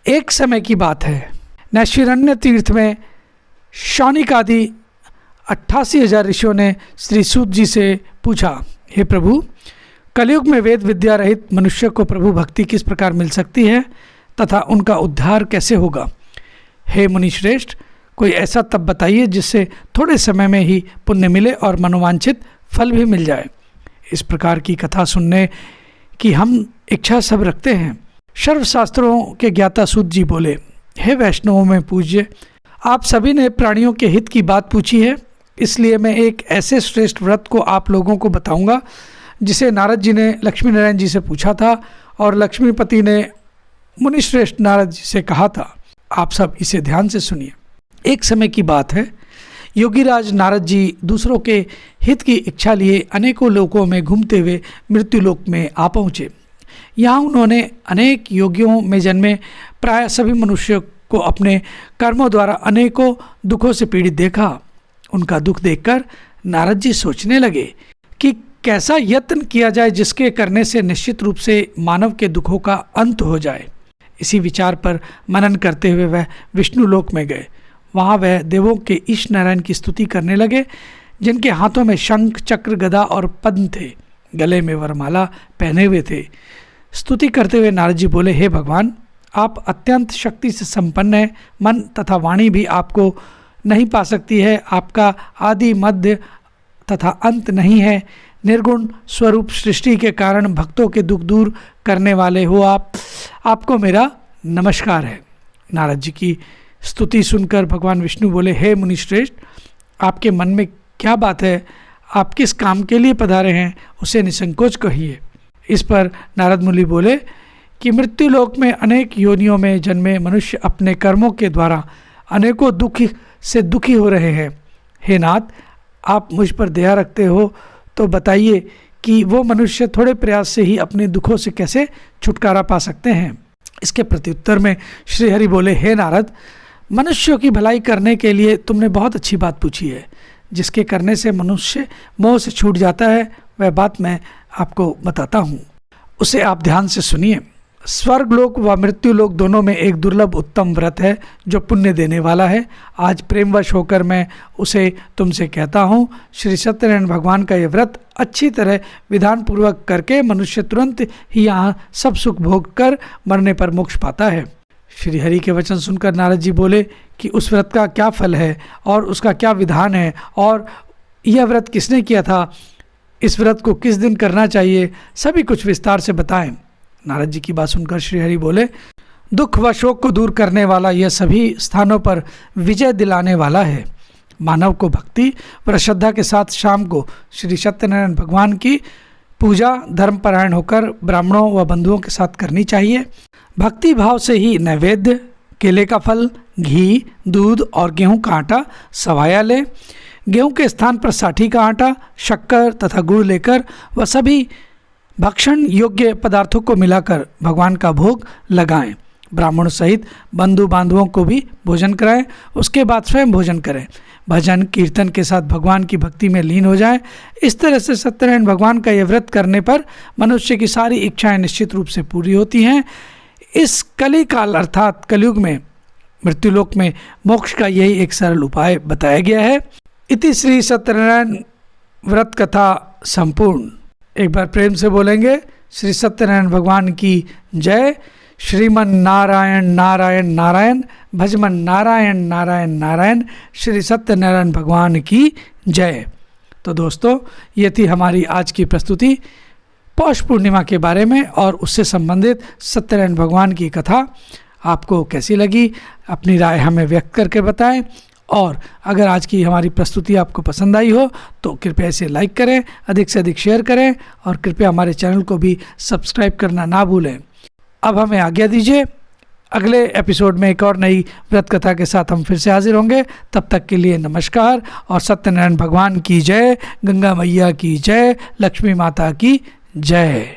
एक समय की बात है, नैशिरण्य तीर्थ में शौनिक आदि 88,000 ऋषियों ने श्री सूत जी से पूछा, हे प्रभु, कलयुग में वेद विद्या रहित मनुष्य को प्रभु भक्ति किस प्रकार मिल सकती है तथा उनका उद्धार कैसे होगा। हे मुनिश्रेष्ठ, कोई ऐसा तप बताइए जिससे थोड़े समय में ही पुण्य मिले और मनोवांछित फल भी मिल जाए। इस प्रकार की कथा सुनने की हम इच्छा सब रखते हैं। सर्वशास्त्रों के ज्ञाता सूत जी बोले, हे वैष्णवों में पूज्य, आप सभी ने प्राणियों के हित की बात पूछी है, इसलिए मैं एक ऐसे श्रेष्ठ व्रत को आप लोगों को बताऊंगा जिसे नारद जी ने लक्ष्मी नारायण जी से पूछा था और लक्ष्मीपति ने मुनिश्रेष्ठ नारद जी से कहा था। आप सब इसे ध्यान से सुनिए। एक समय की बात है, योगीराज नारद जी दूसरों के हित की इच्छा लिए अनेकों लोकों में घूमते हुए मृत्युलोक में आ पहुँचे। यहाँ उन्होंने अनेक योगियों में जन्मे प्राय सभी मनुष्यों को अपने कर्मों द्वारा अनेकों दुखों से पीड़ित देखा। उनका दुख देखकर नारद जी सोचने लगे कि कैसा यत्न किया जाए जिसके करने से निश्चित रूप से मानव के दुखों का अंत हो जाए। इसी विचार पर मनन करते हुए वह विष्णु लोक में गए। वहाँ वह देवों के ईश नारायण की स्तुति करने लगे, जिनके हाथों में शंख, चक्र, गदा और पद्म थे, गले में वरमाला पहने हुए थे। स्तुति करते हुए नारद जी बोले, हे भगवान, आप अत्यंत शक्ति से संपन्न हैं, मन तथा वाणी भी आपको नहीं पा सकती है। आपका आदि मध्य तथा अंत नहीं है। निर्गुण स्वरूप सृष्टि के कारण भक्तों के दुख दूर करने वाले हो आपको मेरा नमस्कार है। नारद जी की स्तुति सुनकर भगवान विष्णु बोले, हे मुनिश्रेष्ठ, आपके मन में क्या बात है? आप किस काम के लिए पधारे हैं, उसे निसंकोच कहिए। इस पर नारद मुनि बोले कि मृत्युलोक में अनेक योनियों में जन्मे मनुष्य अपने कर्मों के द्वारा अनेकों दुख से दुखी हो रहे हैं। हे नाथ, आप मुझ पर दया रखते हो तो बताइए कि वो मनुष्य थोड़े प्रयास से ही अपने दुखों से कैसे छुटकारा पा सकते हैं। इसके प्रत्युत्तर में श्री हरि बोले, हे नारद, मनुष्यों की भलाई करने के लिए तुमने बहुत अच्छी बात पूछी है। जिसके करने से मनुष्य मोह से छूट जाता है, वह बात मैं आपको बताता हूँ, उसे आप ध्यान से सुनिए। स्वर्गलोक व मृत्युलोक दोनों में एक दुर्लभ उत्तम व्रत है जो पुण्य देने वाला है। आज प्रेमवश होकर मैं उसे तुमसे कहता हूँ। श्री सत्यनारायण भगवान का यह व्रत अच्छी तरह विधान पूर्वक करके मनुष्य तुरंत ही यहाँ सब सुख भोग कर मरने पर मोक्ष पाता है। श्री हरि के वचन सुनकर नारद जी बोले कि उस व्रत का क्या फल है और उसका क्या विधान है और यह व्रत किसने किया था, इस व्रत को किस दिन करना चाहिए, सभी कुछ विस्तार से बताएं। नारद जी की बात सुनकर श्री हरि बोले, दुख व शोक को दूर करने वाला यह सभी स्थानों पर विजय दिलाने वाला है। मानव को भक्ति व श्रद्धा के साथ शाम को श्री सत्यनारायण भगवान की पूजा धर्मपरायण होकर ब्राह्मणों व बंधुओं के साथ करनी चाहिए। भक्ति भाव से ही नैवेद्य, केले का फल, घी, दूध और गेहूं का आटा सवाया ले। गेहूं के स्थान पर साठी का आटा, शक्कर तथा गुड़ लेकर वह सभी भक्षण योग्य पदार्थों को मिलाकर भगवान का भोग लगाएं। ब्राह्मण सहित बंधु बांधवों को भी भोजन कराएं। उसके बाद स्वयं भोजन करें। भजन कीर्तन के साथ भगवान की भक्ति में लीन हो जाएं। इस तरह से सत्यनारायण भगवान का यह व्रत करने पर मनुष्य की सारी इच्छाएं निश्चित रूप से पूरी होती हैं। इस कली काल अर्थात कलयुग में मृत्युलोक में मोक्ष का यही एक सरल उपाय बताया गया है। इति श्री सत्यनारायण व्रत कथा संपूर्ण। एक बार प्रेम से बोलेंगे, श्री सत्यनारायण भगवान की जय। श्रीमन नारायण नारायण नारायण, भजमन नारायण नारायण नारायण, श्री सत्यनारायण भगवान की जय। तो दोस्तों, ये थी हमारी आज की प्रस्तुति पौष पूर्णिमा के बारे में और उससे संबंधित सत्यनारायण भगवान की कथा। आपको कैसी लगी, अपनी राय हमें व्यक्त करके बताएं। और अगर आज की हमारी प्रस्तुति आपको पसंद आई हो तो कृपया इसे लाइक करें, अधिक से अधिक शेयर करें और कृपया हमारे चैनल को भी सब्सक्राइब करना ना भूलें। अब हमें आज्ञा दीजिए, अगले एपिसोड में एक और नई व्रत कथा के साथ हम फिर से हाजिर होंगे। तब तक के लिए नमस्कार और सत्यनारायण भगवान की जय, गंगा मैया की जय, लक्ष्मी माता की जय।